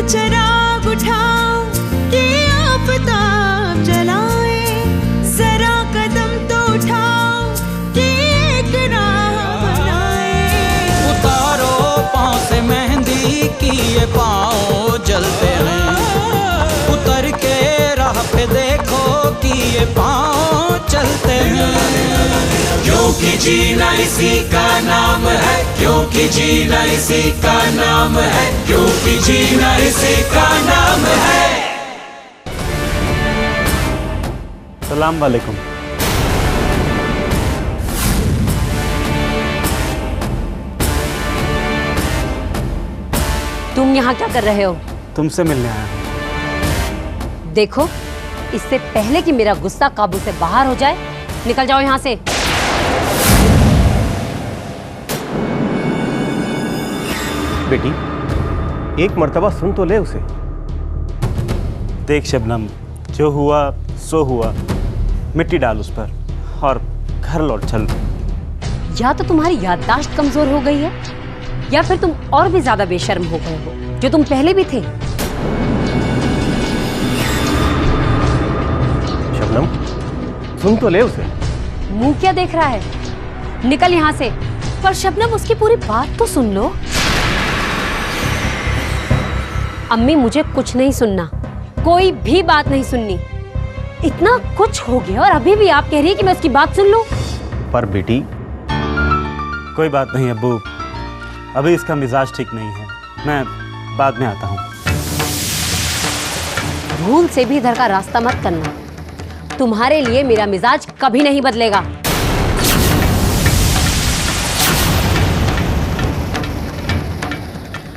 चिराग उठाओ कि आफताब जलाए, जरा कदम तो उठाओ कि एक राह बनाए। उतारो पाँव से मेहंदी की ये पाँव जलते हैं, उतर के राह पे देखो कि ये पाँव चलते हैं। क्योंकि जीना इसी का नाम है, क्योंकि जीना इसी का नाम है, क्योंकि जीना इसी का नाम है। सलाम वालेकुम। तुम यहाँ क्या कर रहे हो? तुमसे मिलने आया हूँ। देखो, इससे पहले कि मेरा गुस्सा काबू से बाहर हो जाए, निकल जाओ यहाँ से। बेटी, एक मर्तबा सुन तो ले उसे। देख शबनम, जो हुआ सो हुआ, मिट्टी डाल उस पर और घर लौट चल। या तो तुम्हारी याददाश्त कमजोर हो गई है, या फिर तुम और भी ज्यादा बेशर्म हो गए हो, जो तुम पहले भी थे। शबनम, सुन तो ले उसे। मुंह क्या देख रहा है? निकल यहाँ से। पर शबनम, उसकी पूरी बात तो सुन लो। अम्मी, मुझे कुछ नहीं सुनना, कोई भी बात नहीं सुननी। इतना कुछ हो गया और अभी भी आप कह रही है कि मैं उसकी बात सुन लूं? पर बेटी, कोई बात नहीं अब्बू, अभी इसका मिजाज ठीक नहीं है, मैं बाद में आता हूँ। भूल से भी इधर का रास्ता मत करना, तुम्हारे लिए मेरा मिजाज कभी नहीं बदलेगा।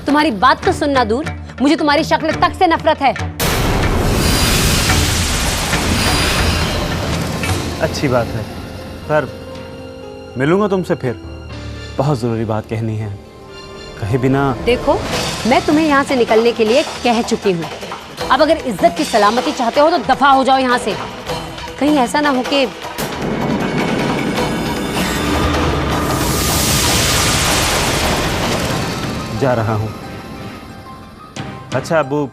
तुम्हारी बात तो सुनना दूर, मुझे तुम्हारी शक्ल तक से नफरत है। अच्छी बात है, पर मिलूंगा तुमसे फिर, बहुत जरूरी बात कहनी है, कहे बिना। देखो, मैं तुम्हें यहाँ से निकलने के लिए कह चुकी हूँ। अब अगर इज्जत की सलामती चाहते हो तो दफा हो जाओ यहाँ से। कहीं ऐसा ना हो कि जा रहा हूँ। अच्छा अब्बू,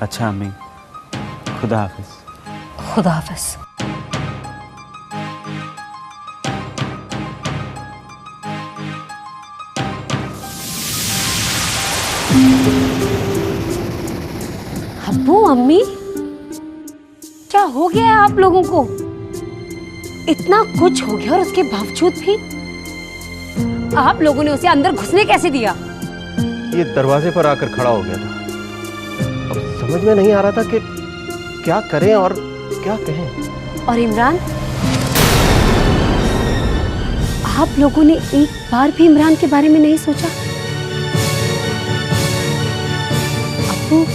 अच्छा अम्मी, खुदा हाफिज। खुदा हाफिज। अब्बू, अम्मी, क्या हो गया है आप लोगों को? इतना कुछ हो गया और उसके बावजूद भी आप लोगों ने उसे अंदर घुसने कैसे दिया? ये दरवाजे पर आकर खड़ा हो गया था। अब समझ में नहीं आ रहा था कि क्या करें और क्या कहें। और इमरान, आप लोगों ने एक बार भी इमरान के बारे में नहीं सोचा? अब्बू,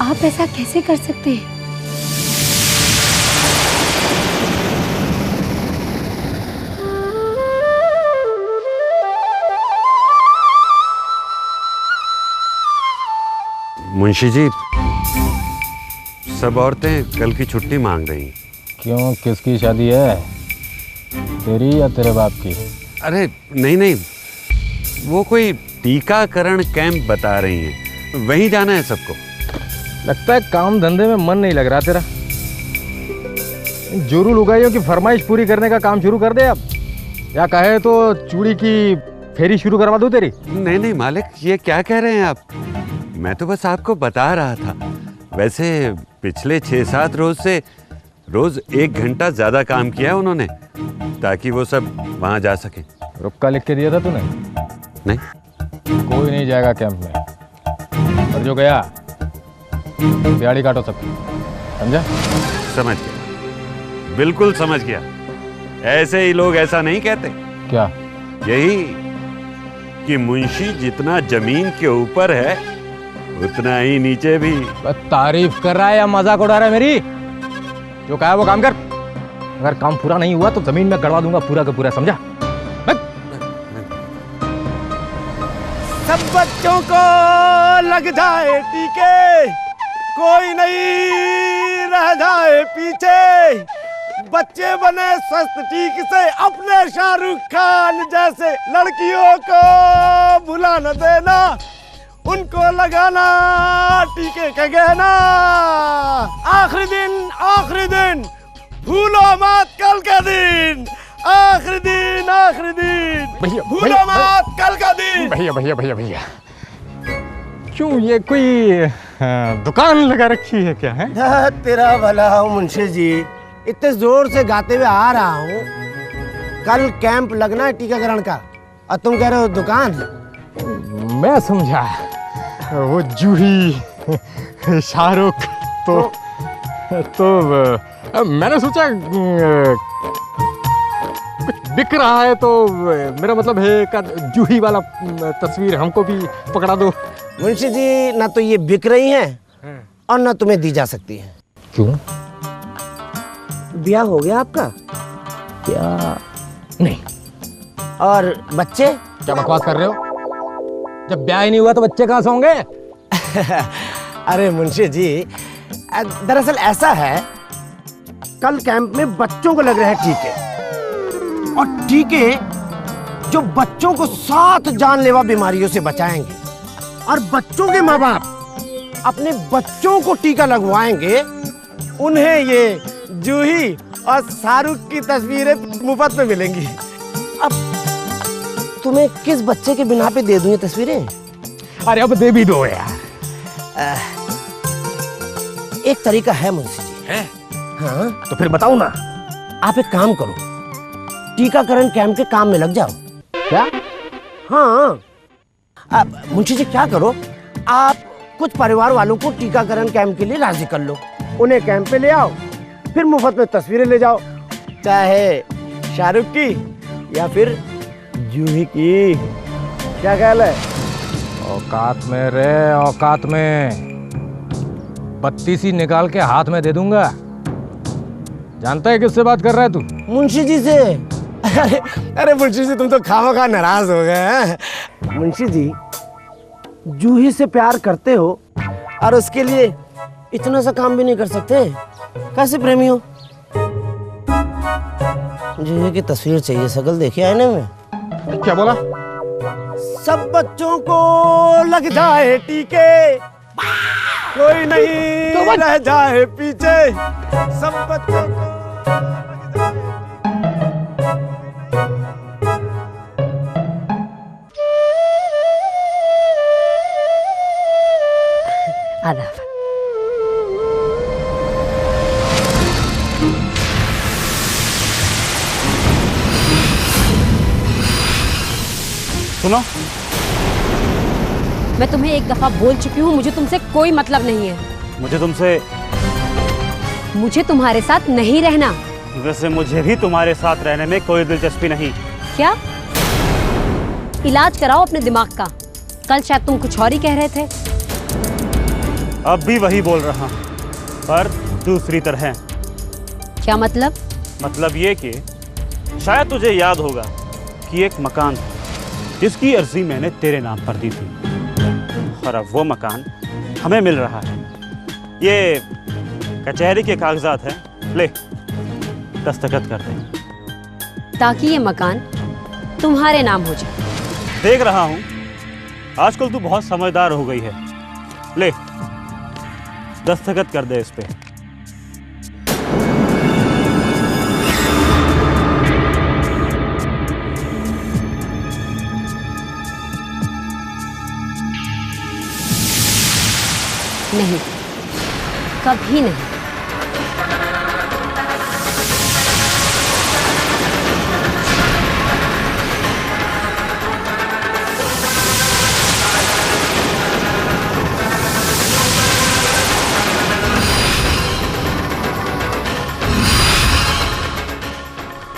आप ऐसा कैसे कर सकते हैं? मुंशी जी, सब औरतें कल की छुट्टी मांग रही हैं। क्यों, किसकी शादी है? तेरी या तेरे बाप की? अरे नहीं नहीं, वो कोई टीकाकरण कैंप बता रही हैं, वहीं जाना है सबको। लगता है काम धंधे में मन नहीं लग रहा तेरा। जोरू लुगाइयों की फरमाइश पूरी करने का काम शुरू कर दे अब, या कहे तो चूड़ी की फेरी शुरू करवा दूं तेरी। नहीं नहीं मालिक, ये क्या कह रहे हैं आप? मैं तो बस आपको बता रहा था। वैसे पिछले 6-7 रोज से रोज 1 घंटा ज्यादा काम किया है उन्होंने, ताकि वो सब वहां जा सके। रुक्का लिख के दिया था तूने? नहीं, कोई नहीं जाएगा कैंप में, और जो गया दिहाड़ी काटो सब, समझा? समझ गया, बिल्कुल समझ गया। ऐसे ही लोग ऐसा नहीं कहते। क्या? यही कि मुंशी जितना जमीन के ऊपर है उतना ही नीचे भी। तारीफ कर रहा है या मजाक उड़ा रहा है मेरी? जो कहा वो काम कर। अगर काम पूरा नहीं हुआ तो जमीन में गड़वा दूंगा पूरा का पूरा, समझा? सब बच्चों को लग जाए टीके, कोई नहीं रह जाए पीछे। बच्चे बने स्वस्थ ठीक से, अपने शाहरुख खान जैसे लड़कियों को भुला न देना। उनको लगाना टीके का गहना। आखिरी दिन भूलो मत कल का दिन। आखिरी दिन भूलो मत कल का दिन। भैया क्यों ये कोई दुकान लगा रखी है क्या है? तेरा भला हो मुंशी जी, इतने जोर से गाते हुए आ रहा हूँ। कल कैंप लगना है टीकाकरण का और तुम कह रहे हो दुकान। मैं समझा वो जूही शाहरुख तो मैंने सोचा कुछ बिक रहा है तो मेरा मतलब है का जूही वाला तस्वीर हमको भी पकड़ा दो। मुंशी जी, ना तो ये बिक रही हैं और ना तुम्हें दी जा सकती है। क्यों? ब्याह हो गया आपका? क्या? नहीं। और बच्चे? क्या बकवास कर रहे हो? जब ब्याह ही नहीं हुआ तो बच्चे कहाँ से होंगे? अरे मुंशी जी, दरअसल ऐसा है, कल कैंप में बच्चों को लग रहे हैं टीके, और टीके जो बच्चों को 7 जानलेवा बीमारियों से बचाएंगे, और बच्चों के माँ बाप अपने बच्चों को टीका लगवाएंगे। उन्हें ये जूही और शाहरुख की तस्वीरें मुफ्त में मिलेंगी। अब तुम्हें किस बच्चे के बिना पे दे दूं ये तस्वीरें? अरे अब दे भी दो यार। एक तरीका है मुंशी जी। है? हाँ, तो फिर बताओ ना। आप एक काम करो, टीकाकरण कैंप के काम में लग जाओ। क्या? हाँ, मुंशी जी क्या करो, आप कुछ परिवार वालों को टीकाकरण कैंप के लिए राजी कर लो, उन्हें कैंप पे ले आओ, फिर मुफ्त में तस्वीरें ले जाओ, चाहे शाहरुख की या फिर जूही की। क्या ख्याल है? औकात में रे, औकात में। 32 ही निकाल के हाथ में दे दूंगा। जानता है किससे बात कर रहा है तू? मुंशी जी से। अरे मुंशी जी, तुम तो खामखा नाराज हो गए हैं। मुंशी जी, जूही से प्यार करते हो और उसके लिए इतना सा काम भी नहीं कर सकते? कैसे प्रेमी हो? जूही की तस्वीर चाहिए, शकल देखिए आईने में। क्या बोला? सब बच्चों को लग जाए टीके, कोई नहीं रह जाए पीछे। सब बच्चों को आदाब। सुनो, मैं तुम्हें एक दफा बोल चुकी हूँ, मुझे तुमसे कोई मतलब नहीं है। मुझे तुम्हारे साथ नहीं रहना। वैसे मुझे भी तुम्हारे साथ रहने में कोई दिलचस्पी नहीं। क्या? इलाज कराओ अपने दिमाग का। कल शायद तुम कुछ और ही कह रहे थे। अब भी वही बोल रहा हूँ, पर दूसरी तरह। क्या मतलब? मतलब ये कि शायद तुझे याद होगा कि एक मकान था जिसकी अर्जी मैंने तेरे नाम पर दी थी, और अब वो मकान हमें मिल रहा है। ये कचहरी के कागजात हैं, ले दस्तखत कर दे ताकि ये मकान तुम्हारे नाम हो जाए। देख रहा हूँ आजकल तू बहुत समझदार हो गई है। ले दस्तखत कर दे इस पे। नहीं, कभी नहीं।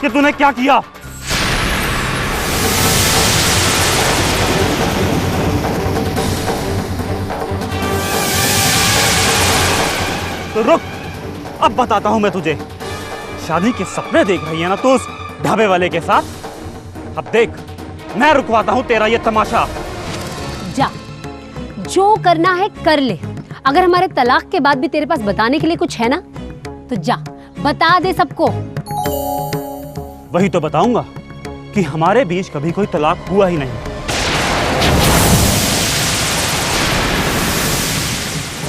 कि तूने क्या किया? तो रुक, अब बताता हूं मैं तुझे। शादी के सपने देख रही है ना तू उस ढाबे वाले के साथ? अब देख, मैं रुकवाता हूं तेरा ये तमाशा। जा, जो करना है कर ले। अगर हमारे तलाक के बाद भी तेरे पास बताने के लिए कुछ है ना, तो जा बता दे सबको। वही तो बताऊंगा कि हमारे बीच कभी कोई तलाक हुआ ही नहीं।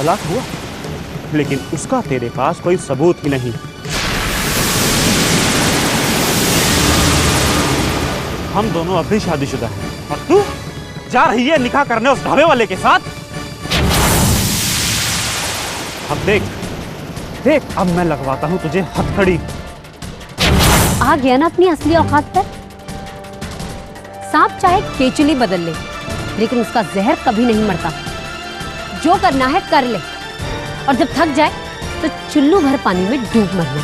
तलाक हुआ, लेकिन उसका तेरे पास कोई सबूत ही नहीं। हम दोनों अब भी शादीशुदा हैं और तू जा रही है निकाह करने उस ढाबे वाले के साथ। अब देख देख, अब मैं लगवाता हूं तुझे हथकड़ी। आ गया ना अपनी असली औकात पर। सांप चाहे केचुली बदल ले, लेकिन उसका जहर कभी नहीं मरता। जो करना है कर ले, और जब थक जाए तो चुल्लू भर पानी में डूब मरना।